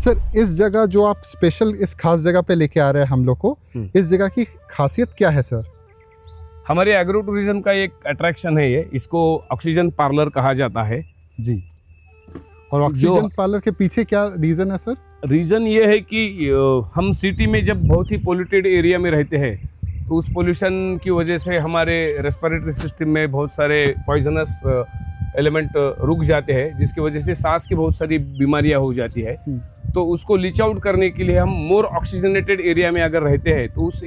Sir इस जगह जो आप स्पेशल इस खास जगह पे लेके आ रहे हैं हम लोग को, इस जगह की खासियत क्या है सर? हमारे एग्रो टूरिज्म का एक अट्रैक्शन है ये, इसको ऑक्सीजन पार्लर कहा जाता है जी। और ऑक्सीजन पार्लर के पीछे क्या रीज़न है सर? रीज़न ये है कि हम सिटी में जब बहुत ही पोल्यूटेड एरिया में रहते हैं तो उस पोल्यूशन की वजह से हमारे रेस्पिरेटरी सिस्टम में बहुत सारे पॉइजनस एलिमेंट रुक जाते हैं, जिसकी वजह से सांस की बहुत सारी बीमारियां हो जाती है। तो उसको लीच आउट करने के लिए हम मोर ऑक्सीजनेटेड एरिया में अगर रहते हैं तो उस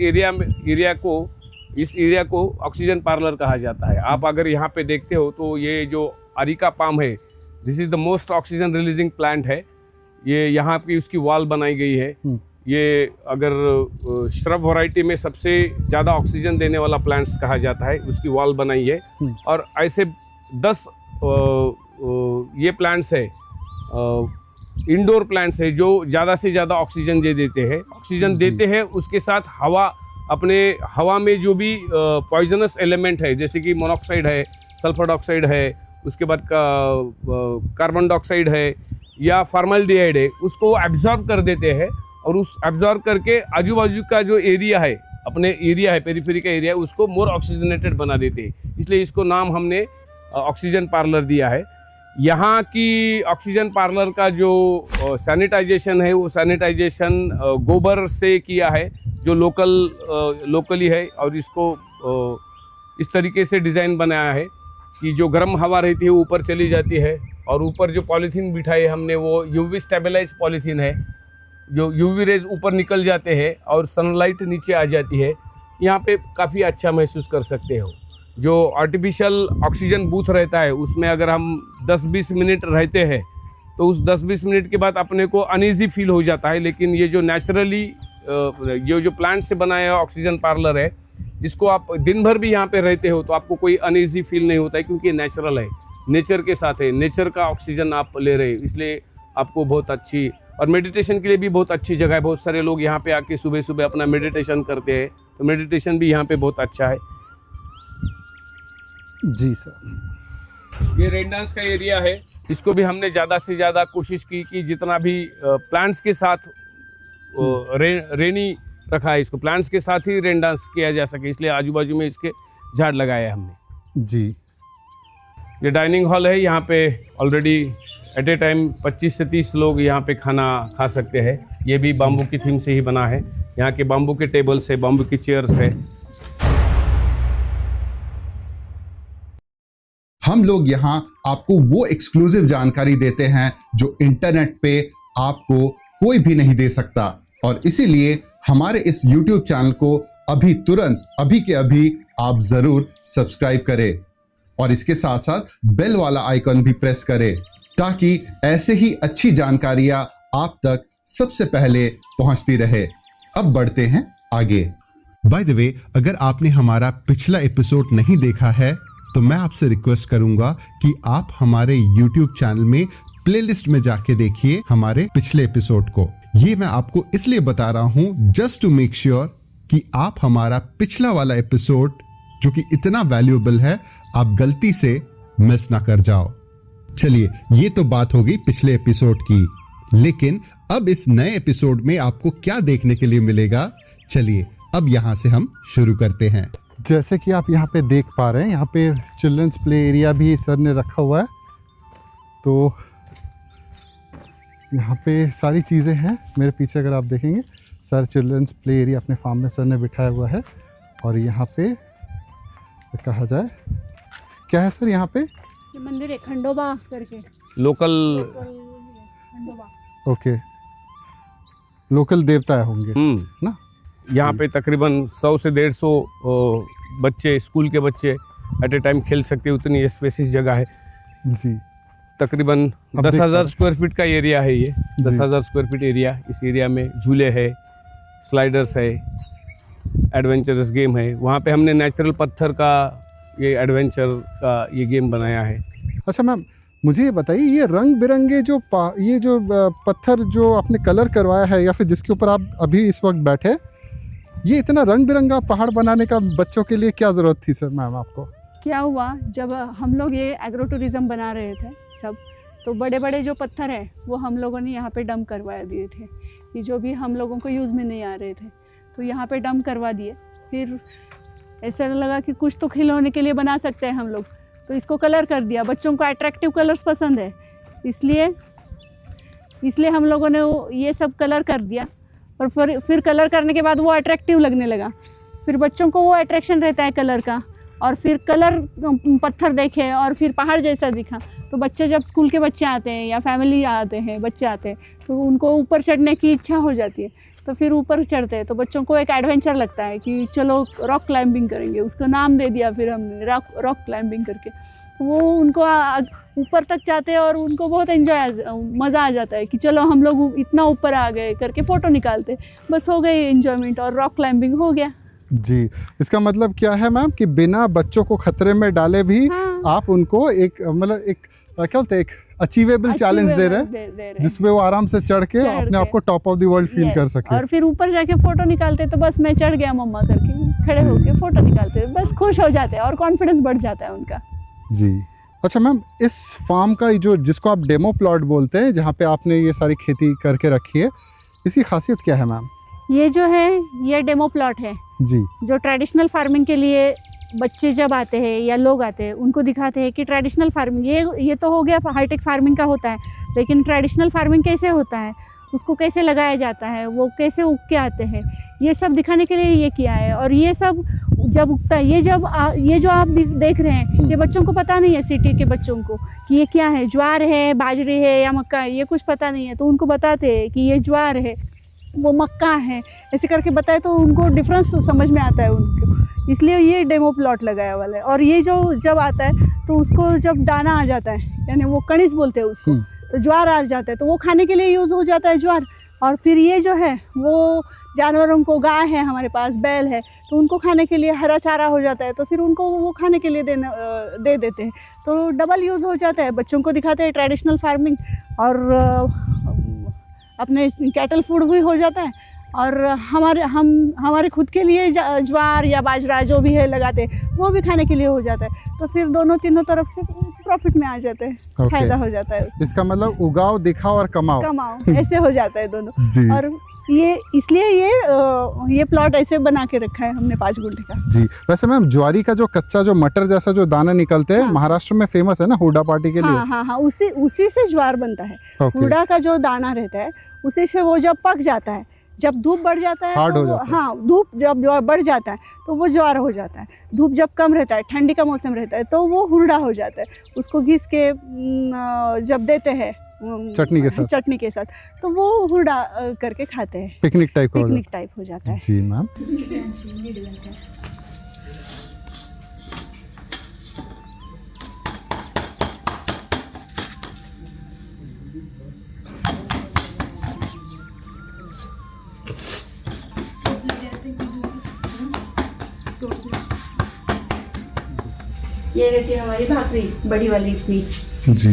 इस एरिया को ऑक्सीजन पार्लर कहा जाता है। आप अगर यहाँ पे देखते हो तो ये जो अरिका पाम है, this is the most oxygen releasing plant है। ये यहाँ की उसकी वॉल बनाई गई है। ये अगर श्रब वैरायटी में सबसे ज़्यादा ऑक्सीजन देने वाला प्लांट्स कहा जाता है, उसकी वॉल बनाई है। और ऐसे 10 ये प्लांट्स है, इंडोर प्लांट्स है जो ज़्यादा से ज़्यादा ऑक्सीजन देते हैं। उसके साथ हवा में जो भी पॉइजनस एलिमेंट है, जैसे कि मोनोऑक्साइड है, सल्फर डाइऑक्साइड है, उसके बाद कार्बन डाइऑक्साइड है या फॉर्मल्डिहाइड है, उसको एब्जॉर्ब कर देते हैं। और उस एब्जॉर्ब करके आजू बाजू का जो एरिया है, पेरिफेरी का एरिया है, उसको मोर ऑक्सीजनेटेड बना देते हैं। इसलिए इसको नाम हमने ऑक्सीजन पार्लर दिया है। यहाँ की ऑक्सीजन पार्लर का जो सैनिटाइजेशन है, वो सैनिटाइजेशन गोबर से किया है, जो लोकली है। और इसको इस तरीके से डिज़ाइन बनाया है कि जो गर्म हवा रहती है वो ऊपर चली जाती है, और ऊपर जो पॉलीथीन बिठाई हमने वो यूवी स्टेबलाइज पॉलीथीन है, जो यूवी रेज ऊपर निकल जाते हैं और सनलाइट नीचे आ जाती है। यहाँ पे काफ़ी अच्छा महसूस कर सकते हो। जो आर्टिफिशियल ऑक्सीजन बूथ रहता है उसमें अगर हम 10-20 मिनट रहते हैं तो उस 10-20 मिनट के बाद अपने को अनईजी फील हो जाता है। लेकिन ये जो नेचुरली ये जो प्लांट से बनाया ऑक्सीजन पार्लर है, इसको आप दिन भर भी यहाँ पे रहते हो तो आपको कोई अनईजी फील नहीं होता है, क्योंकि नेचुरल है, नेचर के साथ है, नेचर का ऑक्सीजन आप ले रहे हो। इसलिए आपको बहुत अच्छी, और मेडिटेशन के लिए भी बहुत अच्छी जगह है। बहुत सारे लोग यहाँ पे आके सुबह सुबह अपना मेडिटेशन करते हैं, तो मेडिटेशन भी यहाँ पे बहुत अच्छा है। जी सर। ये रेन डांस का एरिया है, इसको भी हमने ज़्यादा से ज़्यादा कोशिश की कि जितना भी प्लांट्स के साथ रेनी रखा है, इसको प्लांट्स के साथ ही रेन डांस किया जा सके, इसलिए आजू बाजू में इसके झाड़ लगाए हैं हमने। जी। ये डाइनिंग हॉल है, यहाँ पे ऑलरेडी एट ए टाइम 25 से 30 लोग यहाँ पे खाना खा सकते हैं। ये भी बाम्बू की थीम से ही बना है। यहाँ के बाम्बू के टेबल्स है, बाम्बू की चेयर्स है। हम लोग यहाँ आपको वो एक्सक्लूसिव जानकारी देते हैं जो इंटरनेट पे आपको कोई भी नहीं दे सकता, और इसीलिए हमारे इस YouTube चैनल को अभी के अभी आप जरूर सब्सक्राइब करें, और इसके साथ साथ बेल वाला आइकन भी प्रेस करें, ताकि ऐसे ही अच्छी जानकारियां आप तक सबसे पहले पहुंचती रहे। अब बढ़ते हैं आगे। बाय द वे, अगर आपने हमारा पिछला एपिसोड नहीं देखा है तो मैं आपसे रिक्वेस्ट करूंगा कि आप हमारे YouTube चैनल में प्लेलिस्ट में जाके देखिए हमारे पिछले एपिसोड को। ये मैं आपको इसलिए बता रहा हूं जस्ट टू मेक श्योर कि आप हमारा पिछला वाला एपिसोड, जो कि इतना वैल्यूएबल है, आप गलती से मिस ना कर जाओ। चलिए, ये तो बात हो गई पिछले एपिसोड की, लेकिन अब इस नए एपिसोड में आपको क्या देखने के लिए मिलेगा, चलिए अब यहां से हम शुरू करते हैं। जैसे कि आप यहाँ पे देख पा रहे हैं, यहाँ पे चिल्ड्रंस प्ले एरिया भी सर ने रखा हुआ है। तो यहाँ पे सारी चीज़ें हैं। मेरे पीछे अगर आप देखेंगे, सर चिल्ड्रंस प्ले एरिया अपने फार्म में सर ने बिठाया हुआ है। और यहाँ पे कहा जाए क्या है सर, यहाँ पे ये मंदिर है खंडोबा करके, लोकल खंडोबा। ओके, लोकल देवता होंगे ना। यहाँ पे तकरीबन 100 से 150 बच्चे, स्कूल के बच्चे एट ए टाइम खेल सकते हैं, उतनी स्पेसिस जगह है जी। तकरीबन 10,000 स्क्वायर फीट का एरिया है ये, 10,000 स्क्वायर फीट एरिया। इस एरिया में झूले है, स्लाइडर्स है, एडवेंचरस गेम है। वहाँ पे हमने नेचुरल पत्थर का ये एडवेंचर का ये गेम बनाया है। अच्छा मैम, मुझे ये बताइए, ये रंग बिरंगे ये जो पत्थर जो आपने कलर करवाया है, या फिर जिसके ऊपर आप अभी इस वक्त बैठे, ये इतना रंग बिरंगा पहाड़ बनाने का बच्चों के लिए क्या ज़रूरत थी सर मैम आपको? क्या हुआ, जब हम लोग ये एग्रो टूरिज्म बना रहे थे सब, तो बड़े बड़े जो पत्थर हैं वो हम लोगों ने यहाँ पे डंप करवा दिए थे, कि जो भी हम लोगों को यूज़ में नहीं आ रहे थे तो यहाँ पे डंप करवा दिए। फिर ऐसा लगा कि कुछ तो खिलौने के लिए बना सकते हैं हम लोग, तो इसको कलर कर दिया। बच्चों को अट्रैक्टिव कलर्स पसंद है, इसलिए हम लोगों ने ये सब कलर कर दिया। और फिर कलर करने के बाद वो अट्रैक्टिव लगने लगा, फिर बच्चों को वो अट्रैक्शन रहता है कलर का। और फिर कलर पत्थर देखे और फिर पहाड़ जैसा दिखा, तो बच्चे जब स्कूल के बच्चे आते हैं या फैमिली आते हैं, बच्चे आते हैं, तो उनको ऊपर चढ़ने की इच्छा हो जाती है, तो फिर ऊपर चढ़ते हैं। तो बच्चों को एक एडवेंचर लगता है कि चलो रॉक क्लाइंबिंग करेंगे, उसका नाम दे दिया फिर हमने रॉक क्लाइंबिंग करके। वो उनको ऊपर तक जाते हैं और उनको बहुत मज़ा आ जाता है कि चलो हम लोग इतना ऊपर आ गए करके फ़ोटो निकालते, बस हो गई एंजॉयमेंट और रॉक क्लाइंबिंग हो गया। जी, इसका मतलब क्या है मैम कि बिना बच्चों को खतरे में डाले भी आप उनको एक मतलब एक क्या बोलते हैं, एक अचीवेबल चैलेंज दे रहे हैं जिसमें वो आराम से चढ़ के अपने आप को top of the world feel कर सके। और फिर ऊपर जाके फोटो निकालते तो बस मैं चढ़ गया मम्मा करके खड़े होके फोटो निकालते, बस खुश हो जाते हैं और कॉन्फिडेंस बढ़ जाता है उनका। जी अच्छा मैम, इस फार्म का जो जिसको आप डेमो प्लॉट बोलते हैं, जहाँ पे आपने ये सारी खेती करके रखी है, इसकी खासियत क्या है मैम? ये जो है ये डेमो प्लॉट है जी, जो ट्रेडिशनल फार्मिंग के लिए बच्चे जब आते हैं या लोग आते हैं उनको दिखाते हैं कि ट्रेडिशनल फार्मिंग ये तो हो गया हाईटेक फार्मिंग का होता है, लेकिन ट्रेडिशनल फार्मिंग कैसे होता है, उसको कैसे लगाया जाता है, वो कैसे उग के आते हैं, ये सब दिखाने के लिए ये किया है। और ये सब जब उगता है, ये जो आप देख रहे हैं, ये बच्चों को पता नहीं है, सिटी के बच्चों को, कि ये क्या है, ज्वार है, बाजरी है या मक्का है, ये कुछ पता नहीं है। तो उनको बताते हैं कि ये ज्वार है, वो मक्का है, ऐसे करके बताए तो उनको डिफरेंस समझ में आता है उनको, इसलिए ये डेमो प्लॉट लगाया वाला है। और ये जो जब आता है तो उसको जब दाना आ जाता है, यानी वो कणिस बोलते हैं उसको, तो ज्वार आ जाता है, तो वो खाने के लिए यूज़ हो जाता है ज्वार। और फिर ये जो है वो जानवरों को, गाय है हमारे पास, बैल है, तो उनको खाने के लिए हरा चारा हो जाता है, तो फिर उनको वो खाने के लिए दे देते हैं, तो डबल यूज़ हो जाता है। बच्चों को दिखाते हैं ट्रेडिशनल फार्मिंग और अपने कैटल फूड भी हो जाता है, और हमारे खुद के लिए ज्वार या बाजरा जो भी है लगाते वो भी खाने के लिए हो जाता है। तो फिर तीनों तरफ से प्रॉफिट में आ जाते हैं, फायदा हो जाता है। इसका मतलब उगाओ, दिखाओ और कमाओ ऐसे हो जाता है दोनों। और ये इसलिए ये प्लॉट ऐसे बना के रखा है हमने 5 गुंठे का। जी, वैसे मैम ज्वारी का जो कच्चा जो मटर जैसा जो दाना निकलते हैं, महाराष्ट्र में फेमस है ना हुडा पार्टी के लिए। हाँ, उसी से ज्वार बनता है। हुडा का जो दाना रहता है उसी से वो जब पक जाता है, जब धूप बढ़ जाता है तो धूप जब बढ़ जाता है तो वो ज्वार हो जाता है। धूप जब कम रहता है, ठंडी का मौसम रहता है, तो वो हुरडा हो जाता है। उसको घिस के जब देते हैं चटनी के साथ तो वो हुरडा करके खाते हैं। पिकनिक टाइप हो जाता है। जी मैम। ये रहती है हमारी भाकरी, बड़ी वाली इतनी। जी,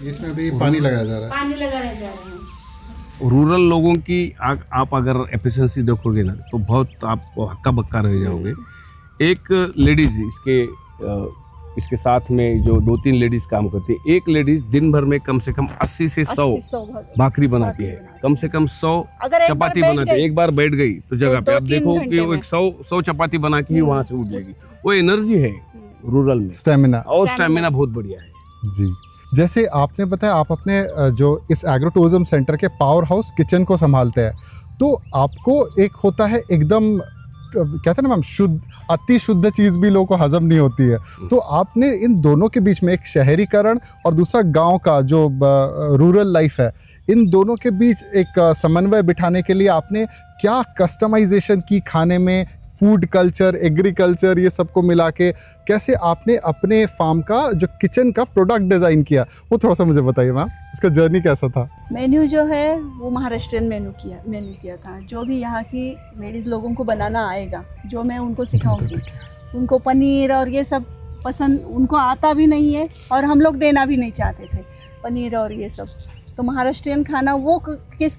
इसमें भी पानी लगाया जा रहा है। पानी लगाया जा रहा है। रूरल लोगों की आप अगर एफिशिएंसी देखोगे ना तो बहुत आप हक्का बक्का रह जाओगे। एक लेडीज इसके साथ में जो 2-3 लेडीज काम करती है, एक लेडीज दिन भर में कम से कम 80 से 100 भाकरी बनाती है, कम से कम 100 चपाती बनाती है। एक बार बैठ गई तो जगह पे आप देखो कि वो 100 चपाती बना के ही वहां से उठ जाएगी। वो एनर्जी है रूरल में, स्टेमिना बहुत बढ़िया है। जी, जैसे आपने बताया आप अपने जो इस एग्रो टूरिज्म सेंटर के पावर हाउस किचन को संभालते हैं, तो आपको एक होता है एकदम कहते हैं ना मैम, शुद्ध, अति शुद्ध चीज़ भी लोगों को हजम नहीं होती है। तो आपने इन दोनों के बीच में एक शहरीकरण और दूसरा गांव का जो रूरल लाइफ है, इन दोनों के बीच एक समन्वय बिठाने के लिए आपने क्या कस्टमाइजेशन की खाने में, फूड कल्चर, एग्रीकल्चर, ये सबको मिला के कैसे आपने अपने फार्म का जो किचन का प्रोडक्ट डिज़ाइन किया, वो थोड़ा सा मुझे बताइए मैम, इसका जर्नी कैसा था? मेन्यू जो है वो महाराष्ट्रियन मेन्यू किया था। जो भी यहाँ की लेडीज़ लोगों को बनाना आएगा, जो मैं उनको सिखाऊंगी, उनको पनीर और ये सब पसंद, उनको आता भी नहीं है और हम लोग देना भी नहीं चाहते थे पनीर और ये सब। तो महाराष्ट्रियन खाना वो किस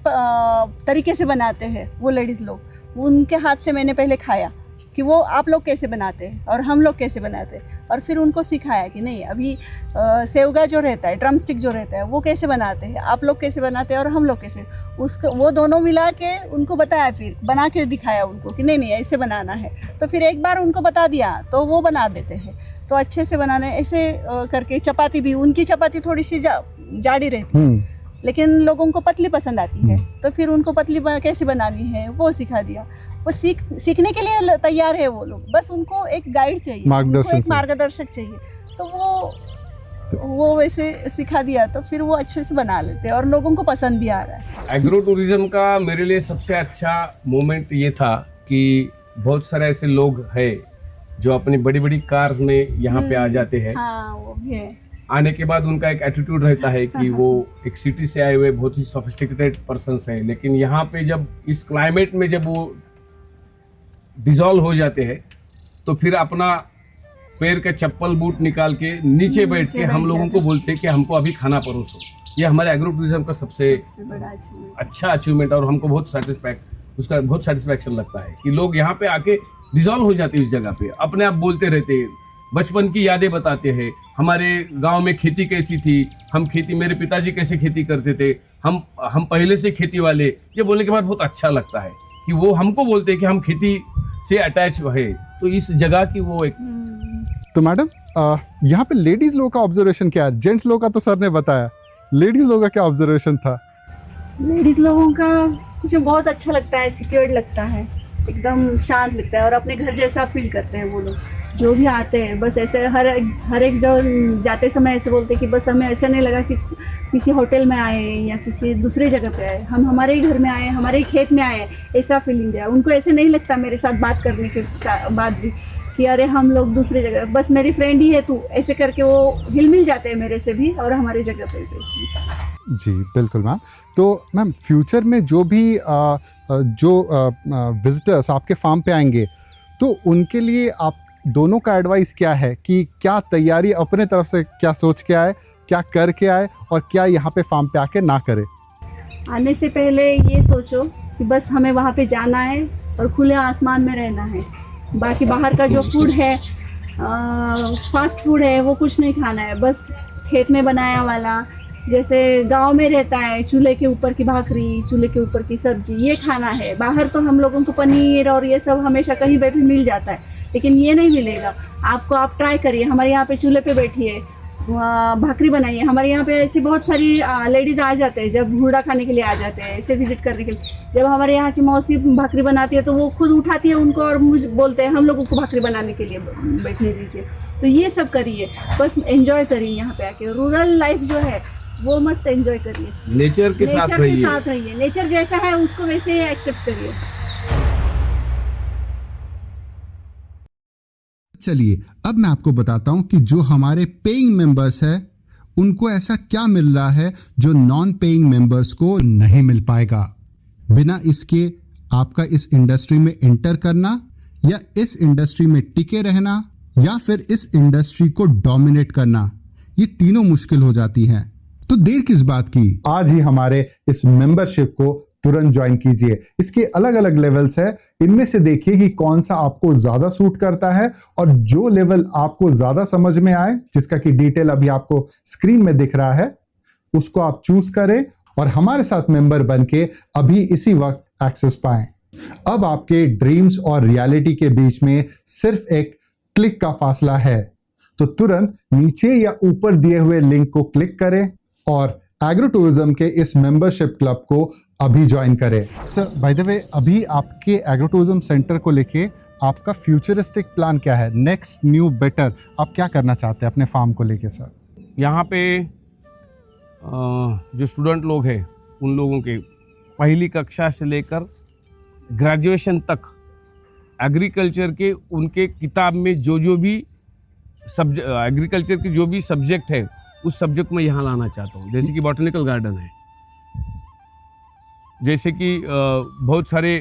तरीके से बनाते हैं वो लेडीज़ लोग, उनके हाथ से मैंने पहले खाया कि वो आप लोग कैसे बनाते हैं और हम लोग कैसे बनाते हैं, और फिर उनको सिखाया कि नहीं अभी सेवगा जो रहता है, ड्रम स्टिक जो रहता है वो कैसे बनाते हैं, आप लोग कैसे बनाते हैं और हम लोग कैसे, उसको वो दोनों मिला के उनको बताया, फिर बना के दिखाया उनको कि नहीं नहीं ऐसे बनाना है। तो फिर एक बार उनको बता दिया तो वो बना देते हैं, तो अच्छे से बनाने ऐसे करके। चपाती भी, उनकी चपाती थोड़ी सी जाड़ी रहती है लेकिन लोगों को पतली पसंद आती है, तो फिर उनको पतली कैसे बनानी है वो सिखा दिया। वो सीखने के लिए तैयार है वो लोग, बस उनको एक गाइड चाहिए, उनको एक मार्गदर्शक चाहिए, तो वो वैसे सिखा दिया तो फिर वो अच्छे से बना लेते हैं और लोगों को पसंद भी आ रहा है। एग्रो टूरिज्म का मेरे लिए सबसे अच्छा मोमेंट ये था कि बहुत सारे ऐसे लोग हैं जो अपनी बड़ी बड़ी कार्स में यहाँ पे आ जाते हैं। हाँ वो भी है। आने के बाद उनका एक एटीट्यूड रहता है कि वो एक सिटी से आए हुए बहुत ही सोफिस्टिकेटेड पर्सन्स हैं, लेकिन यहाँ पे जब इस क्लाइमेट में जब वो डिजॉल्व हो जाते हैं तो फिर अपना पैर का चप्पल बूट निकाल के नीचे बैठ के हम लोगों को बोलते हैं कि हमको अभी खाना परोसो। ये हमारे एग्रो टूरिज्म का सबसे बड़ा अच्छा अचीवमेंट, और हमको बहुत उसका बहुत सेटिस्फैक्शन लगता है कि लोग यहाँ पे आके डिजॉल्व हो जाते हैं इस जगह पे, अपने आप बोलते रहते हैं, बचपन की यादें बताते हैं, हमारे गांव में खेती कैसी थी, हम खेती, मेरे पिताजी कैसे खेती करते थे, हम पहले से खेती वाले। ये बोलने के बाद बहुत अच्छा लगता है कि वो हमको बोलते हैं कि हम खेती से अटैच है, तो इस जगह की वो एक। तो मैडम यहाँ पे लेडीज लोग का ऑब्जर्वेशन क्या है? जेंट्स लोग का तो सर ने बताया, लेडीज लोगों का क्या ऑब्जर्वेशन था? लेडीज लोगों का मुझे बहुत अच्छा लगता है, सिक्योर्ड लगता है, एकदम शांत लगता है और अपने घर जैसा फील करते हैं वो लोग जो भी आते हैं। बस ऐसे हर एक जो जाते समय ऐसे बोलते हैं कि बस हमें ऐसा नहीं लगा कि किसी होटल में आए या किसी दूसरे जगह पे आए, हम हमारे ही घर में आए, हमारे ही खेत में आए, ऐसा फीलिंग दिया उनको। ऐसे नहीं लगता मेरे साथ बात करने के बाद भी कि अरे हम लोग दूसरी जगह, बस मेरी फ्रेंड ही है तू, ऐसे करके वो हिल मिल जाते हैं मेरे से भी और हमारी जगह पे भी। जी बिल्कुल मैम। तो मैम फ्यूचर में जो भी विजिटर्स आपके फार्म पे आएंगे तो उनके लिए आप दोनों का एडवाइस क्या है कि क्या तैयारी अपने तरफ से क्या सोच के आए, क्या करके आए, और क्या यहाँ पे फार्म पे आके ना करे? आने से पहले ये सोचो कि बस हमें वहाँ पे जाना है और खुले आसमान में रहना है। बाकी बाहर का जो फूड है, फास्ट फूड है, वो कुछ नहीं खाना है। बस खेत में बनाया वाला, जैसे गांव में रहता है, चूल्हे के ऊपर की भाकरी, चूल्हे के ऊपर की सब्जी, ये खाना है। बाहर तो हम लोगों को पनीर और ये सब हमेशा कहीं पे भी मिल जाता है, लेकिन ये नहीं मिलेगा आपको। आप ट्राई करिए, हमारे यहाँ पे चूल्हे पे बैठिए, भाकरी बनाइए। हमारे यहाँ पे ऐसी बहुत सारी लेडीज़ आ जाते हैं जब भूड़ा खाने के लिए आ जाते हैं, ऐसे विजिट करने के लिए। जब हमारे यहाँ की मौसी भाकरी बनाती है तो वो खुद उठाती है उनको और मुझे बोलते हैं हम लोगों को भाकरी बनाने के लिए बैठने दीजिए। तो ये सब करिए, बस एंजॉय करिए यहाँ पे आके। रूरल लाइफ जो है वो मस्त एंजॉय करिए, नेचर के साथ रहिए, नेचर जैसा है उसको वैसे ही एक्सेप्ट करिए। चलिए अब मैं आपको बताता हूं कि जो हमारे पेइंग मेंबर्स हैं उनको ऐसा क्या मिल रहा है जो नॉन पेइंग मेंबर्स को नहीं मिल पाएगा। बिना इसके आपका इस इंडस्ट्री में एंटर करना या इस इंडस्ट्री में टिके रहना या फिर इस इंडस्ट्री को डोमिनेट करना, ये तीनों मुश्किल हो जाती हैं। तो देर किस बात की, आज ही हमारे इस मेंबरशिप को तुरंत ज्वाइन कीजिए। इसके अलग अलग लेवल्स है, इनमें से देखिए कि कौन सा आपको ज्यादा सूट करता है और जो लेवल आपको ज्यादा समझ में आए, जिसका कि डिटेल अभी आपको स्क्रीन में दिख रहा है, उसको आप चूज करें और हमारे साथ मेंबर बनके अभी इसी वक्त एक्सेस पाएं। अब आपके ड्रीम्स और रियलिटी के बीच में सिर्फ एक क्लिक का फासला है, तो तुरंत नीचे या ऊपर दिए हुए लिंक को क्लिक करें और एग्रो टूरिज्म के इस मेंबरशिप क्लब को अभी ज्वाइन करें। सर बाय द वे, अभी आपके एग्रो टूरिज्म सेंटर को लेके आपका फ्यूचरिस्टिक प्लान क्या है? नेक्स्ट न्यू बेटर आप क्या करना चाहते हैं अपने फार्म को लेके सर? यहाँ पे जो स्टूडेंट लोग हैं उन लोगों के पहली कक्षा से लेकर ग्रेजुएशन तक एग्रीकल्चर के उनके किताब में जो भी एग्रीकल्चर की जो भी सब्जेक्ट है उस सब्जेक्ट में यहाँ लाना चाहता हूँ। जैसे कि बॉटनिकल गार्डन है, जैसे कि बहुत सारे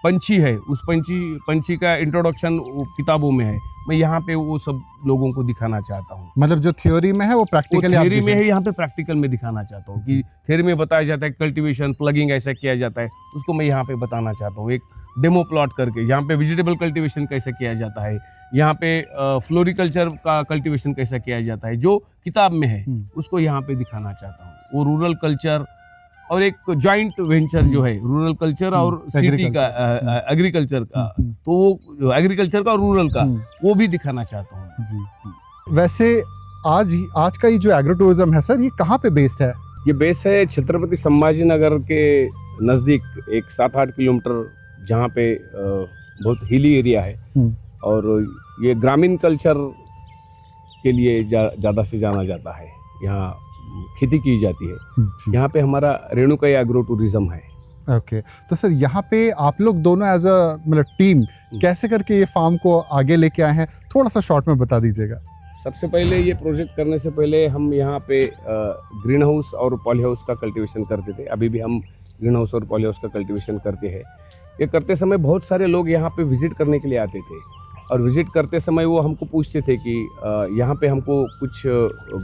पंछी है, उस पंछी का इंट्रोडक्शन किताबों में है, मैं यहाँ पे वो सब लोगों को दिखाना चाहता हूँ। मतलब जो थ्योरी में है वो वो प्रैक्टिकली थ्योरी में है, यहाँ पे प्रैक्टिकल में दिखाना चाहता हूँ कि थ्योरी में बताया जाता है कल्टीवेशन प्लगिंग ऐसा किया जाता है, उसको मैं यहाँ पे बताना चाहता हूँ एक डेमो प्लॉट करके। यहाँ पे वेजिटेबल कल्टीवेशन कैसे किया जाता है, यहाँ पे फ्लोरिकल्चर का कल्टीवेशन कैसा किया जाता है, जो किताब में है उसको यहाँ पे दिखाना चाहता हूँ। वो रूरल कल्चर और एक जॉइंट वेंचर जो है रूरल कल्चर और सिटी का एग्रीकल्चर का, तो वो एग्रीकल्चर का और रूरल का वो भी दिखाना चाहता हूँ जी। वैसे आज का ये जो एग्रो टूरिज्म है सर, ये कहाँ पे बेस्ड है? ये बेस है छत्रपति संभाजी नगर के नज़दीक, एक 7-8 किलोमीटर, जहाँ पे बहुत हिली एरिया है और ये ग्रामीण कल्चर के लिए ज़्यादा से जाना जाता है। यहाँ खेती की जाती है। यहाँ पे हमारा रेणुकाई एग्रो टूरिज्म है। ओके, तो सर यहाँ पे आप लोग दोनों एज अ मतलब टीम कैसे करके ये फार्म को आगे लेके आए हैं, थोड़ा सा शॉर्ट में बता दीजिएगा। सबसे पहले ये प्रोजेक्ट करने से पहले हम यहाँ पे ग्रीन हाउस और पॉली हाउस का कल्टीवेशन करते थे। अभी भी हम ग्रीन हाउस और पॉली हाउस का कल्टीवेशन करते हैं। ये करते समय बहुत सारे लोग यहाँ पे विजिट करने के लिए आते थे और विजिट करते समय वो हमको पूछते थे कि यहाँ पे हमको कुछ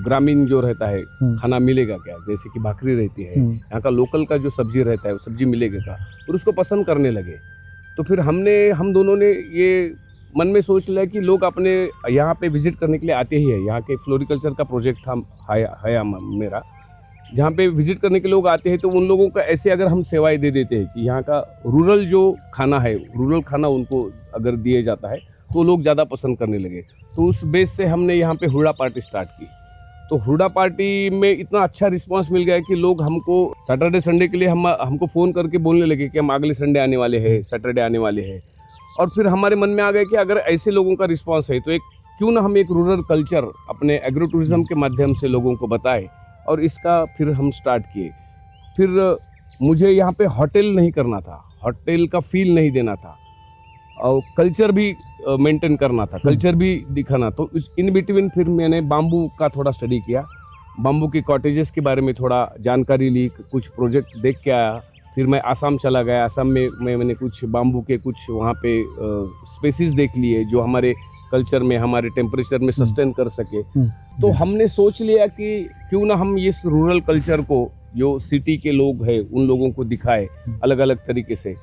ग्रामीण जो रहता है खाना मिलेगा क्या, जैसे कि भाकरी रहती है, यहाँ का लोकल का जो सब्जी रहता है वो सब्जी मिलेगा क्या, और उसको पसंद करने लगे। तो फिर हम दोनों ने ये मन में सोच लिया कि लोग अपने यहाँ पे विजिट करने के लिए आते ही है। यहाँ के फ्लोरिकल्चर का प्रोजेक्ट है मेरा, जहाँ पे विजिट करने के लोग आते हैं, तो उन लोगों का ऐसे अगर हम सेवाएं दे देते हैं कि यहाँ का रूरल जो खाना है, रूरल खाना उनको अगर दिया जाता है तो लोग ज़्यादा पसंद करने लगे। तो उस बेस से हमने यहाँ पे हुडा पार्टी स्टार्ट की। तो हुडा पार्टी में इतना अच्छा रिस्पांस मिल गया कि लोग हमको सैटरडे संडे के लिए हमको फ़ोन करके बोलने लगे कि हम अगले संडे आने वाले हैं, सैटरडे आने वाले हैं। और फिर हमारे मन में आ गया कि अगर ऐसे लोगों का रिस्पांस है तो क्यों ना हम एक रूरल कल्चर अपने एग्रो टूरिज्म के माध्यम से लोगों को बताएं, और इसका फिर हम स्टार्ट किए। फिर मुझे यहाँ पे होटल नहीं करना था, होटल का फील नहीं देना था, और कल्चर भी मेंटेन करना था, कल्चर भी दिखाना। तो इन बिटवीन फिर मैंने बाम्बू का थोड़ा स्टडी किया, बाम्बू के कॉटेजेस के बारे में थोड़ा जानकारी ली, कुछ प्रोजेक्ट देख के आया। फिर मैं आसाम चला गया, आसाम में मैंने कुछ बाम्बू के कुछ वहाँ पे स्पेसीज देख लिए जो हमारे कल्चर में, हमारे टेम्परेचर में सस्टेन कर सके। तो हमने सोच लिया कि क्यों ना हम इस रूरल कल्चर को, जो सिटी के लोग हैं उन लोगों को दिखाए अलग अलग तरीके से।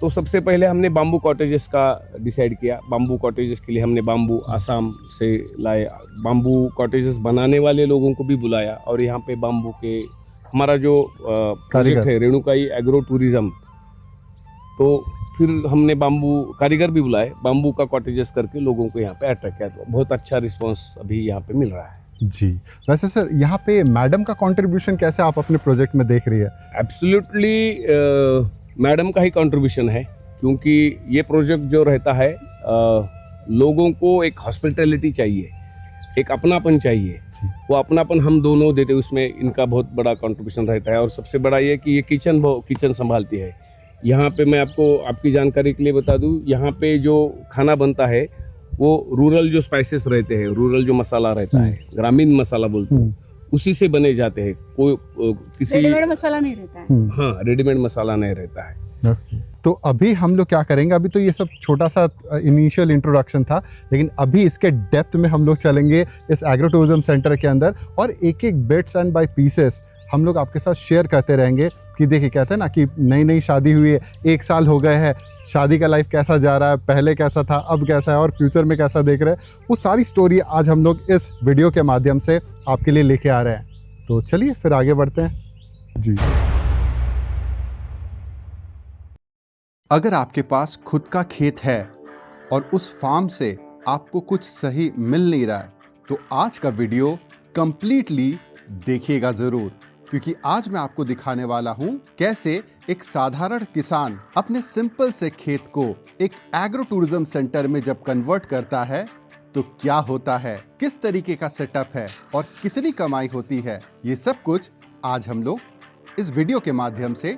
तो सबसे पहले हमने बाम्बू कॉटेजेस का डिसाइड किया। बाम्बू कॉटेजेस के लिए हमने बाम्बू आसाम से लाए, बाम्बू कॉटेजेस बनाने वाले लोगों को भी बुलाया, और यहाँ पे बाम्बू के हमारा जो प्रोजेक्ट है रेणुकाई एग्रो टूरिज्म, तो फिर हमने बाम्बू कारीगर भी बुलाए, बाम्बू का कॉटेजेस करके लोगों को यहाँ पे अट्रैक्ट किया। तो बहुत अच्छा रिस्पांस अभी यहाँ पे मिल रहा है जी। वैसे सर यहाँ पे मैडम का कंट्रीब्यूशन कैसे आप अपने प्रोजेक्ट में देख रही है? एब्सोल्युटली मैडम का ही कंट्रीब्यूशन है, क्योंकि ये प्रोजेक्ट जो रहता है लोगों को एक हॉस्पिटैलिटी चाहिए, एक अपनापन चाहिए। वो अपनापन हम दोनों देते, उसमें इनका बहुत बड़ा कंट्रीब्यूशन रहता है। और सबसे बड़ा ये कि ये किचन संभालती है। यहाँ पे मैं आपको आपकी जानकारी के लिए बता दूँ, यहाँ पे जो खाना बनता है वो रूरल जो स्पाइसेस रहते हैं, रूरल जो मसाला रहता है, ग्रामीण मसाला बोलते हैं, उसी से बने जाते हैं। कोई किसी रेडीमेड मसाला नहीं रहता है। हाँ, रेडीमेड मसाला नहीं रहता है। तो अभी हम लोग क्या करेंगे, अभी तो ये सब छोटा सा इनिशियल इंट्रोडक्शन था, लेकिन अभी इसके डेप्थ में हम लोग चलेंगे इस एग्रो टूरिज्म सेंटर के अंदर, और एक एक बिट्स एंड बाय पीसेस हम लोग आपके साथ शेयर करते रहेंगे। कि देखिए, कहते हैं ना कि नई नई शादी हुई है, 1 साल हो गए हैं, शादी का लाइफ कैसा जा रहा है, पहले कैसा था, अब कैसा है, और फ्यूचर में कैसा देख रहे हैं, वो सारी स्टोरी आज हम लोग इस वीडियो के माध्यम से आपके लिए लेके आ रहे हैं। तो चलिए फिर आगे बढ़ते हैं जी। अगर आपके पास खुद का खेत है और उस फार्म से आपको कुछ सही मिल नहीं रहा है, तो आज का वीडियो कंप्लीटली देखिएगा ज़रूर, क्योंकि आज मैं आपको दिखाने वाला हूं कैसे एक साधारण किसान अपने सिंपल से खेत को एक एग्रो टूरिज्म सेंटर में जब कन्वर्ट करता है तो क्या होता है, किस तरीके का सेटअप है और कितनी कमाई होती है। ये सब कुछ आज हम लोग इस वीडियो के माध्यम से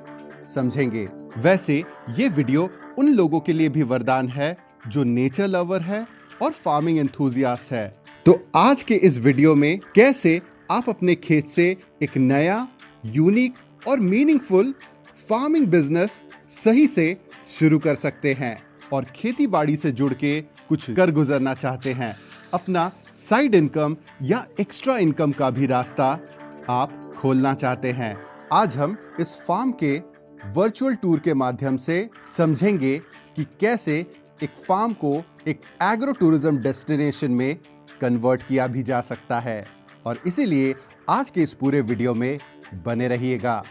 समझेंगे। वैसे ये वीडियो उन लोगों के लिए भी वरदान है जो नेचर लवर है और फार्मिंग एंथुसियास्ट है। तो आज के इस वीडियो में कैसे आप अपने खेत से एक नया, यूनिक और मीनिंगफुल फार्मिंग बिजनेस सही से शुरू कर सकते हैं और खेती बाड़ी से जुड़ के कुछ कर गुजरना चाहते हैं, अपना साइड इनकम या एक्स्ट्रा इनकम का भी रास्ता आप खोलना चाहते हैं। आज हम इस फार्म के वर्चुअल टूर के माध्यम से समझेंगे कि कैसे एक फार्म को एक एग्रो टूरिज्म डेस्टिनेशन में कन्वर्ट किया भी जा सकता है, और इसीलिए आज के इस पूरे वीडियो में बने रहिएगा।